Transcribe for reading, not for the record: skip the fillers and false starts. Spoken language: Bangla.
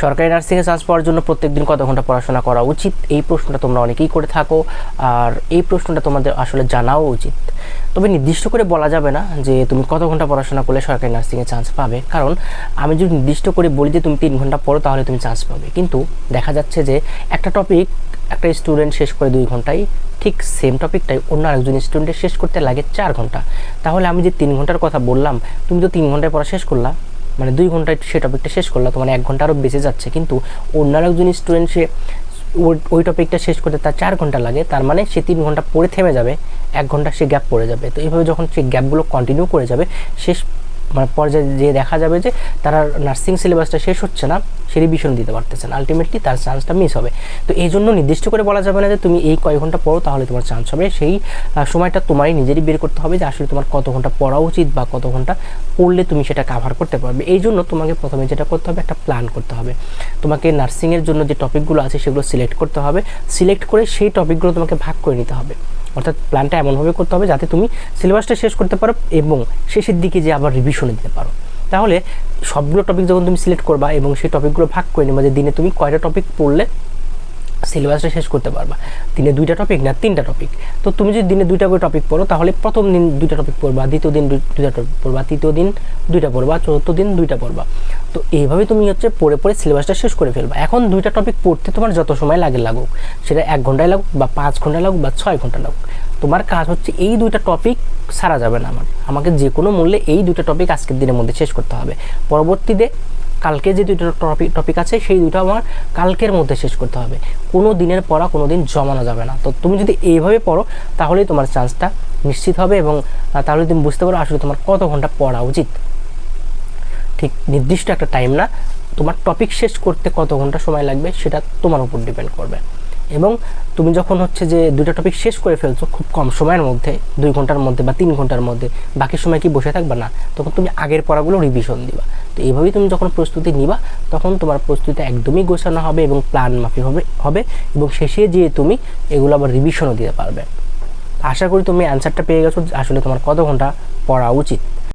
সরকারি নার্সিংয়ে চান্স পাওয়ার জন্য প্রত্যেকদিন কত ঘন্টা পড়াশোনা করা উচিত, এই প্রশ্নটা তোমরা অনেকেই করে থাকো, আর এই প্রশ্নটা তোমাদের আসলে জানাও উচিত। তবে নির্দিষ্ট করে বলা যাবে না যে তুমি কত ঘন্টা পড়াশোনা করলে সরকারি নার্সিংয়ে চান্স পাবে, কারণ আমি যদি নির্দিষ্ট করে বলি যে তুমি 3 ঘন্টা পড়ো তাহলে তুমি চান্স পাবে, কিন্তু দেখা যাচ্ছে যে একটা টপিক একটা স্টুডেন্ট শেষ করে 2 ঘন্টায়, ঠিক সেম টপিকটাই অন্য আরেকজন স্টুডেন্টের শেষ করতে লাগে 4 ঘন্টা। তাহলে আমি যে 3 ঘন্টার কথা বললাম, তুমি তো 3 ঘন্টায় পড়া শেষ করলা, মানে 2 ঘন্টায় সে টপিকটা শেষ করলা, তোমার 1 ঘন্টা আরও বেঁচে যাচ্ছে, কিন্তু অন্য একজন স্টুডেন্ট সে ওই টপিকটা শেষ করতে তার 4 ঘন্টা লাগে, তার মানে সে 3 ঘন্টা পড়ে থেমে যাবে, 1 ঘন্টা সে গ্যাপ পড়ে যাবে। তো এইভাবে যখন সে গ্যাপগুলো কন্টিনিউ করে যাবে, শেষ মানে পর্যায়ে যে দেখা যাবে যে তার নার্সিং সিলেবাসটা শেষ হচ্ছে না, সে রিভিশন দিতে পারতেছে না, আলটিমেটলি তার চান্সটা মিস হবে। তো এই জন্য নির্দিষ্ট করে বলা যাবে না যে তুমি এই কয় ঘন্টা পড়ো তাহলে তোমার চান্স হবে, সেই সময়টা তোমারই নিজেরই বের করতে হবে যে আসলে তোমার কত ঘন্টা পড়া উচিত বা কত ঘন্টা পড়লে তুমি সেটা কাভার করতে পারবে। এই জন্য তোমাকে প্রথমে যেটা করতে হবে, একটা প্ল্যান করতে হবে। তোমাকে নার্সিংয়ের জন্য যে টপিকগুলো আছে সেগুলো সিলেক্ট করতে হবে, সিলেক্ট করে সেই টপিকগুলো তোমাকে ভাগ করে নিতে হবে। অর্থাৎ প্ল্যানটা এমনভাবে করতে হবে যাতে তুমি সিলেবাসটা শেষ করতে পারো এবং শেষের দিকে যে আবার রিভিশনে দিতে পারো। তাহলে সবগুলো টপিক যখন তুমি সিলেক্ট করবা এবং সেই টপিকগুলো ভাগ করে নেবা যে দিনে তুমি কয়টা টপিক পড়লে সিলেবাসটা শেষ করতে পারবা, দিনে 2টা টপিক না 3টা টপিক। তো তুমি যদি দিনে 2টা করে টপিক পড়ো তাহলে প্রথম দিন 2টা টপিক পড়বা, দ্বিতীয় দিন 2টা টপিক পড়বা, তৃতীয় দিন 2টা পড়বা, চতুর্থ দিন 2টা পড়বা। তো এইভাবে তুমি পড়ে পড়ে সিলেবাসটা শেষ করে ফেলবা। এখন 2টা টপিক পড়তে তোমার যত সময় লাগুক, সেটা 1 ঘন্টায় লাগুক বা 5 ঘন্টায় লাগুক বা 6 ঘন্টা লাগুক, তোমার কাজ হচ্ছে এই 2টা টপিক সারা যাবে না, আমাকে যে কোনো মূল্যে এই 2টা টপিক আজকের দিনের মধ্যে শেষ করতে হবে। পরবর্তীতে কালকে যে 2টা টপিক আছে সেই 2টা আমার কালকের মধ্যে শেষ করতে হবে। কোনো দিনের পড়া কোনো দিন জমানো যাবে না। তো তুমি যদি এইভাবে পড়ো তাহলেই তোমার চান্সটা নিশ্চিত হবে, এবং তাহলে তুমি বুঝতে পারো আসলে তোমার কত ঘন্টা পড়া উচিত। ঠিক নির্দিষ্ট একটা টাইম না, তোমার টপিক শেষ করতে কত ঘন্টা সময় লাগবে সেটা তোমার উপর ডিপেন্ড করবে। এবং তুমি যখন যে 2টা টপিক শেষ করে ফেলছো খুব কম সময়ের মধ্যে, 2 ঘন্টার মধ্যে বা 3 ঘন্টার মধ্যে, বাকি সময় কি বসে থাকবে না, তখন তুমি আগের পড়াগুলো রিভিশন দিবা। তো এইভাবেই তুমি যখন প্রস্তুতি নিবা তখন তোমার প্রস্তুতি একদমই গোছানো হবে এবং প্ল্যান মাফিক হবে এবং শেষে যেয়ে তুমি এগুলো আবার রিভিশনও দিতে পারবে। আশা করি তুমি অ্যান্সারটা পেয়ে গেছো আসলে তোমার কত ঘন্টা পড়া উচিত।